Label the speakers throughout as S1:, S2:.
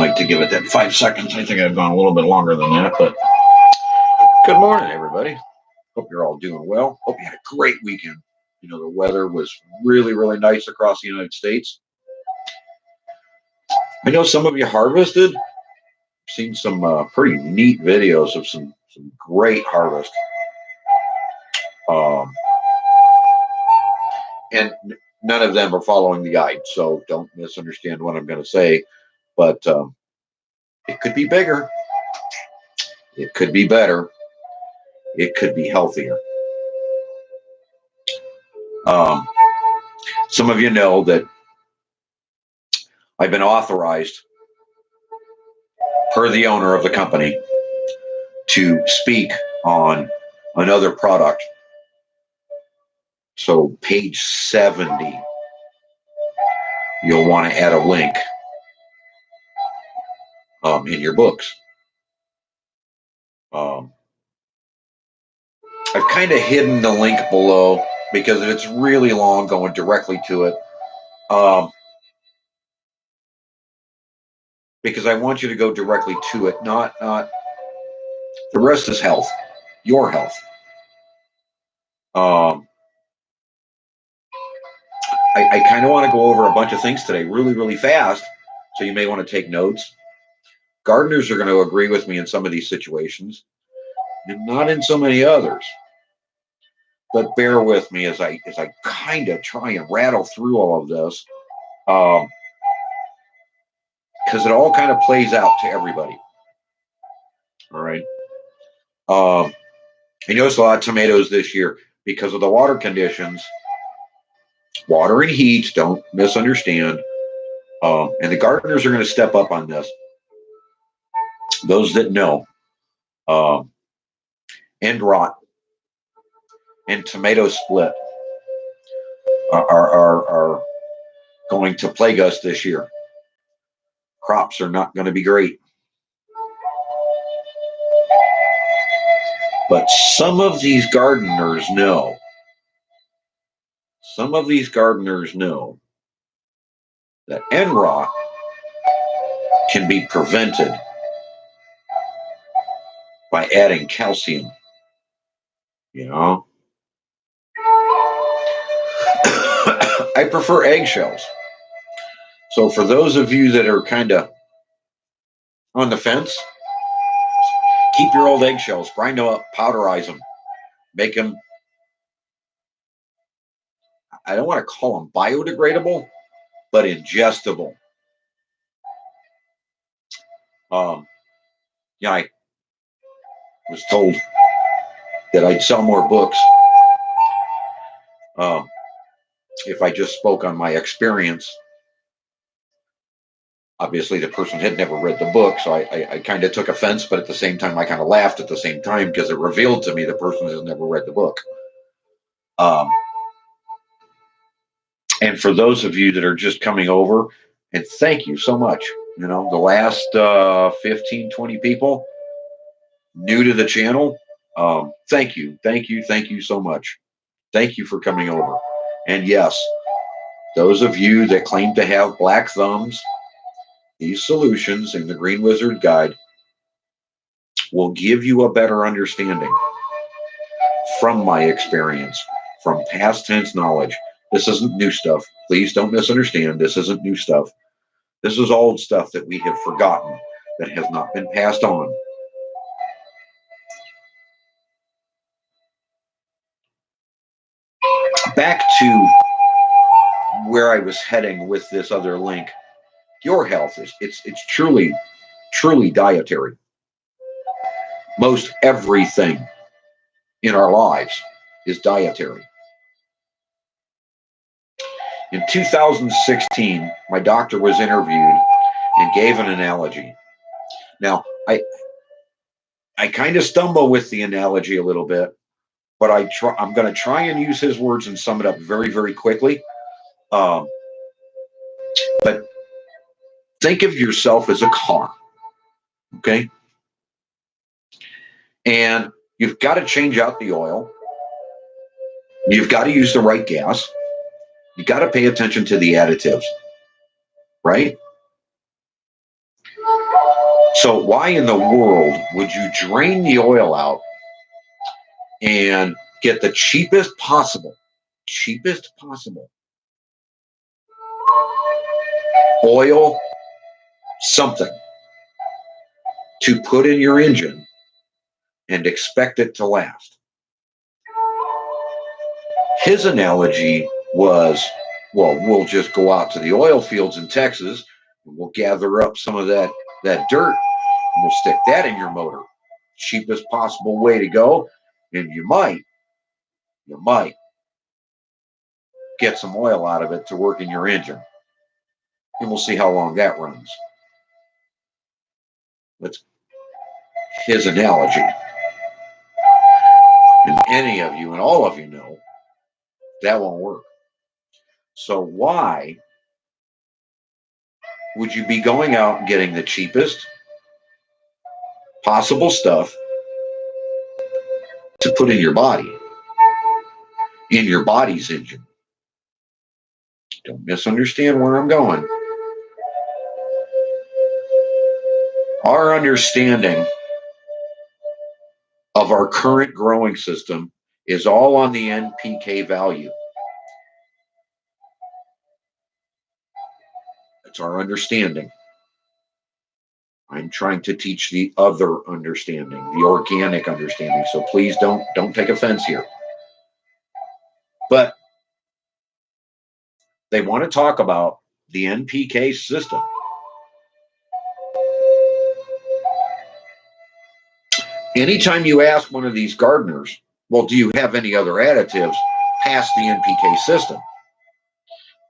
S1: like to give it that 5 seconds. I think I've gone a little bit longer than that, but good morning, everybody. Hope you're all doing well. Hope you had a great weekend. You know, the weather was really, really nice across the United States. I know some of you harvested. Seen some pretty neat videos of some great harvest. And none of them are following the guide, so don't misunderstand what I'm going to say. But it could be bigger. It could be better. It could be healthier. Some of you know that I've been authorized per the owner of the company to speak on another product. So page 70, you'll want to add a link in your books. I've kind of hidden the link below because it's really long going directly to it. Because I want you to go directly to it, not the rest is health, your health. I kind of want to go over a bunch of things today really, really fast, so you may want to take notes. Gardeners are going to agree with me in some of these situations, and not in so many others. But bear with me as I kind of try and rattle through all of this, because it all kind of plays out to everybody. All right. I noticed a lot of tomatoes this year because of the water conditions. Water and heat, don't misunderstand. And the gardeners are going to step up on this. Those that know, end rot and tomato split are going to plague us this year. Crops are not going to be great. But some of these gardeners know. Some of these gardeners know that end rot can be prevented by adding calcium. You know? I prefer eggshells. So for those of you that are kind of on the fence, keep your old eggshells, grind them up, powderize them, make them, I don't want to call them biodegradable, but ingestible. Yeah, I was told that I'd sell more books if I just spoke on my experience. Obviously, the person had never read the book, so I kind of took offense, but at the same time, I kind of laughed at the same time because it revealed to me the person has never read the book. And for those of you that are just coming over, and thank you so much. You know, the last 15, 20 people new to the channel, thank you so much. Thank you for coming over. And yes, those of you that claim to have black thumbs, these solutions in the Green Wizard Guide will give you a better understanding from my experience, from past tense knowledge. This isn't new stuff. Please don't misunderstand. This isn't new stuff. This is old stuff that we have forgotten, that has not been passed on. Back to where I was heading with this other link. Your health is it's truly dietary. Most everything in our lives is dietary. In 2016, my doctor was interviewed and gave an analogy. Now, I kind of stumble with the analogy a little bit, but I'm going to try and use his words and sum it up very, very quickly. But think of yourself as a car, okay? And you've got to change out the oil. You've got to use the right gas. You got to pay attention to the additives, right? So why in the world would you drain the oil out and get the cheapest possible oil something to put in your engine and expect it to last? His analogy was, well, we'll just go out to the oil fields in Texas and we'll gather up some of that dirt and we'll stick that in your motor. Cheapest possible way to go, and you might get some oil out of it to work in your engine. And we'll see how long that runs. That's his analogy. And any of you and all of you know that won't work. So why would you be going out and getting the cheapest possible stuff to put in your body, in your body's engine? Don't misunderstand where I'm going. Our understanding of our current growing system is all on the NPK value. That's our understanding. I'm trying to teach the other understanding, the organic understanding. So please don't take offense here. But they want to talk about the NPK system. Anytime you ask one of these gardeners, well, do you have any other additives past the NPK system?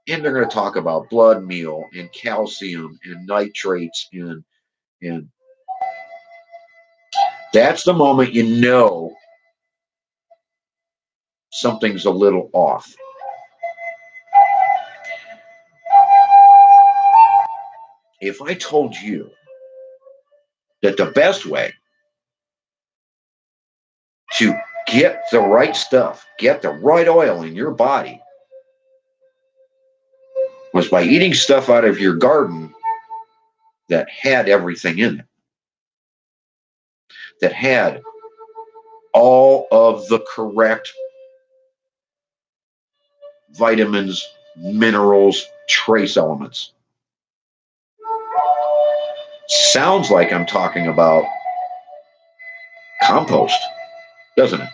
S1: And they're going to talk about blood meal and calcium and nitrates and that's the moment you know something's a little off. If I told you that the best way to get the right stuff, get the right oil in your body was by eating stuff out of your garden that had everything in it, that had all of the correct vitamins, minerals, trace elements. Sounds like I'm talking about compost, doesn't it?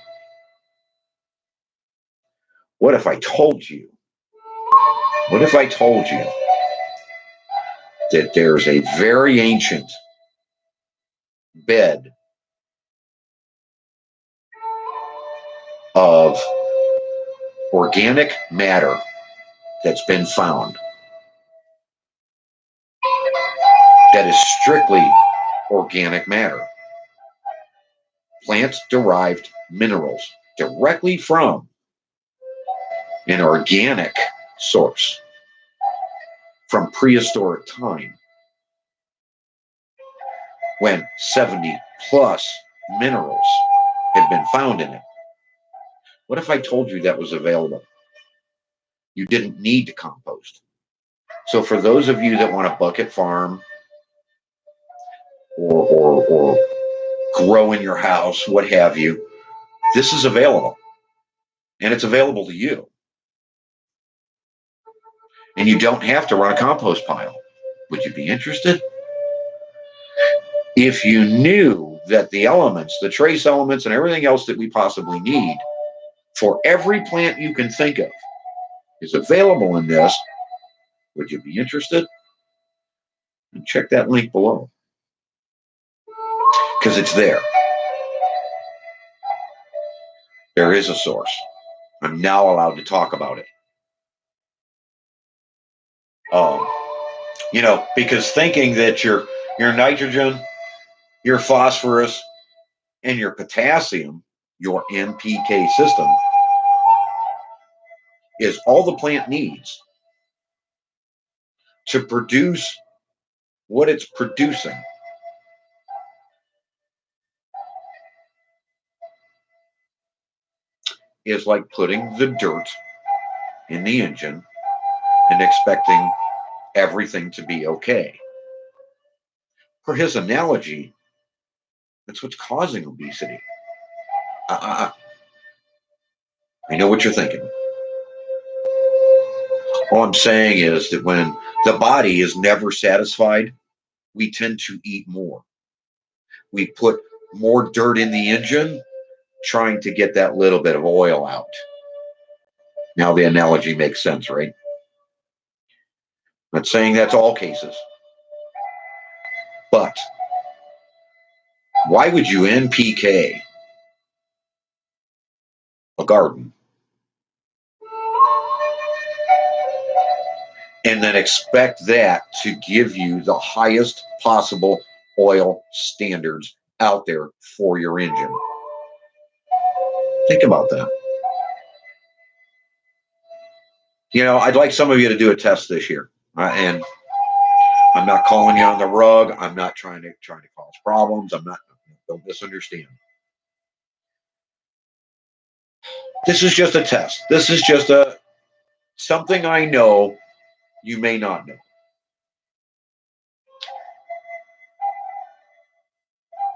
S1: What if I told you? What if I told you that there's a very ancient bed of organic matter that's been found that is strictly organic matter, plant-derived minerals directly from an organic source from prehistoric time when 70 plus minerals had been found in it? What if I told you that was available? You didn't need to compost. So for those of you that want to bucket farm or grow in your house, what have you, this is available. And it's available to you. And you don't have to run a compost pile. Would you be interested? If you knew that the elements, the trace elements, and everything else that we possibly need for every plant you can think of is available in this, would you be interested? And check that link below. Because it's there. There is a source. I'm now allowed to talk about it. Because thinking that your nitrogen, your phosphorus, and your potassium, your NPK system, is all the plant needs to produce what it's producing. Is like putting the dirt in the engine and expecting everything to be okay. For his analogy, that's what's causing obesity. I know what you're thinking. All I'm saying is that when the body is never satisfied, we tend to eat more. We put more dirt in the engine trying to get that little bit of oil out. Now the analogy makes sense, right? I'm not saying that's all cases. But why would you NPK a garden and then expect that to give you the highest possible oil standards out there for your engine? Think about that. I'd like some of you to do a test this year, and I'm not calling you on the rug. I'm not trying to cause problems. I'm not. Don't misunderstand. This is just a test. This is just something I know you may not know.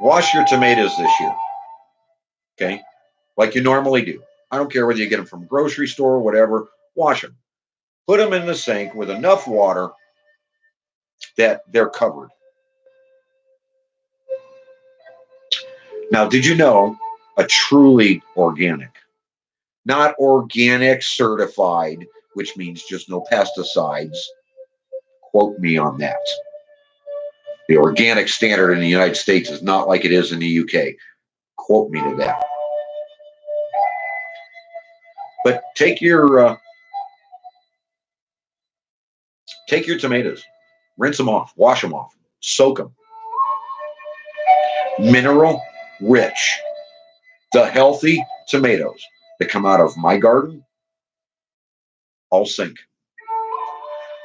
S1: Wash your tomatoes this year, okay? Like you normally do. I don't care whether you get them from a grocery store or whatever. Wash them. Put them in the sink with enough water that they're covered. Now, did you know a truly organic, not organic certified, which means just no pesticides? Quote me on that. The organic standard in the United States is not like it is in the UK. Quote me to that. But take your tomatoes, rinse them off, wash them off, soak them. Mineral rich. The healthy tomatoes that come out of my garden all sink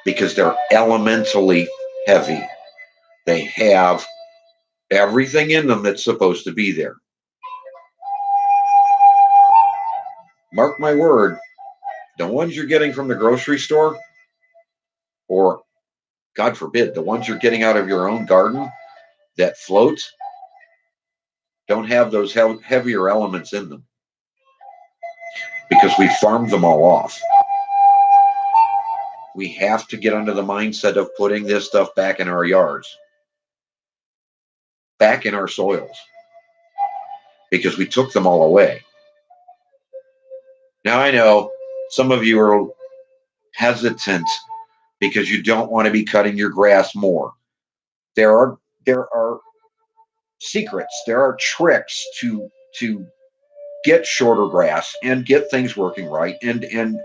S1: because they're elementally heavy. They have everything in them that's supposed to be there. Mark my word, the ones you're getting from the grocery store, or God forbid, the ones you're getting out of your own garden that float, don't have those heavier elements in them because we farmed them all off. We have to get under the mindset of putting this stuff back in our yards, back in our soils, because we took them all away. Now I know some of you are hesitant because you don't want to be cutting your grass more. There are secrets, there are tricks to get shorter grass and get things working right. And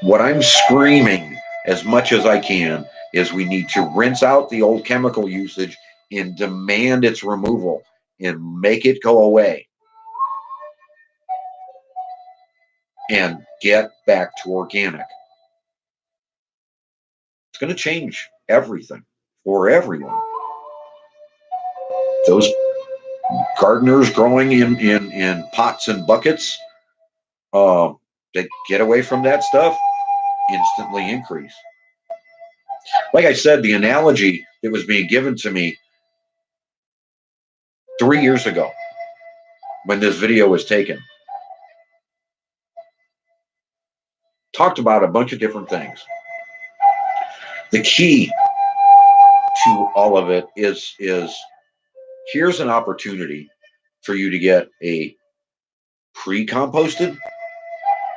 S1: what I'm screaming as much as I can is we need to rinse out the old chemical usage and demand its removal and make it go away and get back to organic. It's going to change everything for everyone. Those gardeners growing in pots and buckets that get away from that stuff instantly increase. Like I said, the analogy that was being given to me 3 years ago when this video was taken talked about a bunch of different things. The key to all of it is here's an opportunity for you to get a pre-composted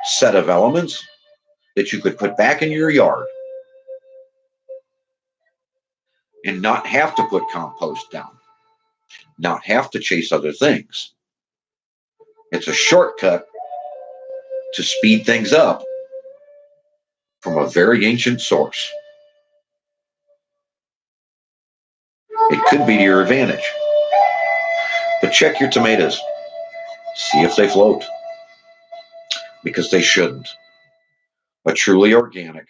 S1: set of elements that you could put back in your yard and not have to put compost down, not have to chase other things. It's a shortcut to speed things up from a very ancient source. It could be to your advantage. But check your tomatoes. See if they float. Because they shouldn't. A truly organic,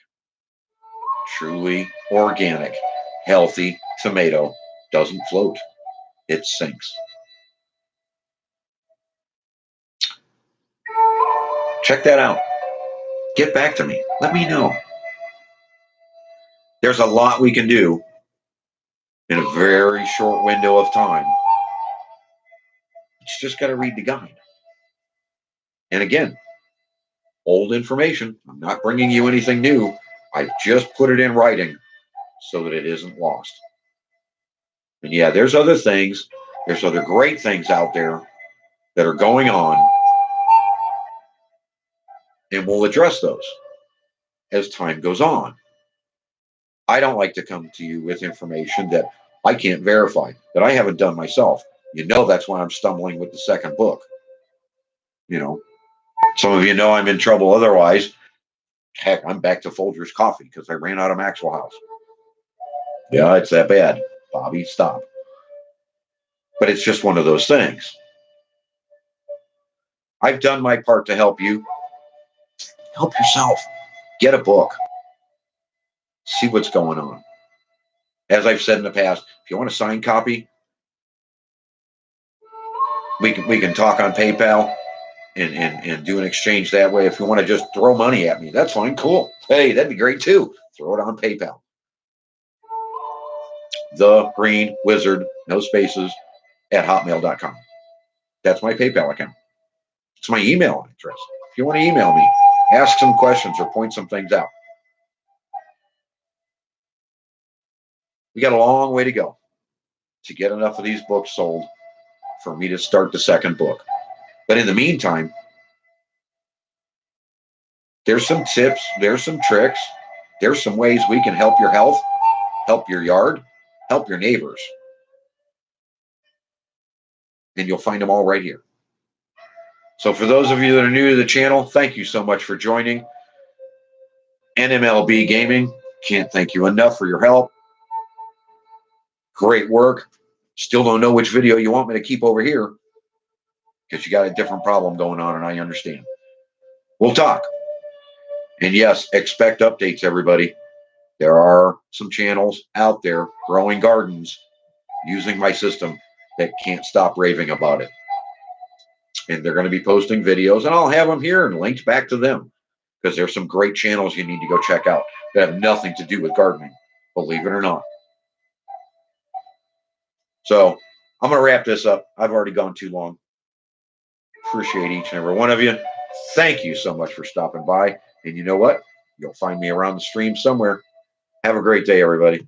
S1: healthy tomato doesn't float. It sinks. Check that out. Get back to me. Let me know. There's There's a lot we can do in a very short window of time. It's just got to read the guide. And again, old information. I'm not bringing you anything new. I've just put it in writing so that it isn't lost. And yeah, there's other things. There's other great things out there that are going on. And we'll address those as time goes on. I don't like to come to you with information that I can't verify, that I haven't done myself. You know, that's why I'm stumbling with the second book. You know, some of you know I'm in trouble otherwise. Heck, I'm back to Folgers coffee because I ran out of Maxwell House. Yeah, it's that bad. Bobby, stop. But it's just one of those things. I've done my part to help you. Help yourself. Get a book. See what's going on. As I've said in the past, if you want a signed copy, we can talk on PayPal and do an exchange that way. If you want to just throw money at me, that's fine. Cool. Hey, that'd be great too. Throw it on PayPal. The Green Wizard, no spaces, at hotmail.com. That's my PayPal account. It's my email address. If you want to email me, ask some questions or point some things out. We got a long way to go to get enough of these books sold for me to start the second book. But in the meantime, there's some tips, there's some tricks, there's some ways we can help your health, help your yard, help your neighbors. And you'll find them all right here. So for those of you that are new to the channel, thank you so much for joining. NMLB Gaming, can't thank you enough for your help. Great work. Still don't know which video you want me to keep over here because you got a different problem going on, and I understand. We'll talk. And yes, expect updates, everybody. There are some channels out there growing gardens using my system that can't stop raving about it. And they're going to be posting videos, and I'll have them here and linked back to them because there's some great channels you need to go check out that have nothing to do with gardening, believe it or not. So I'm going to wrap this up. I've already gone too long. Appreciate each and every one of you. Thank you so much for stopping by. And you know what? You'll find me around the stream somewhere. Have a great day, everybody.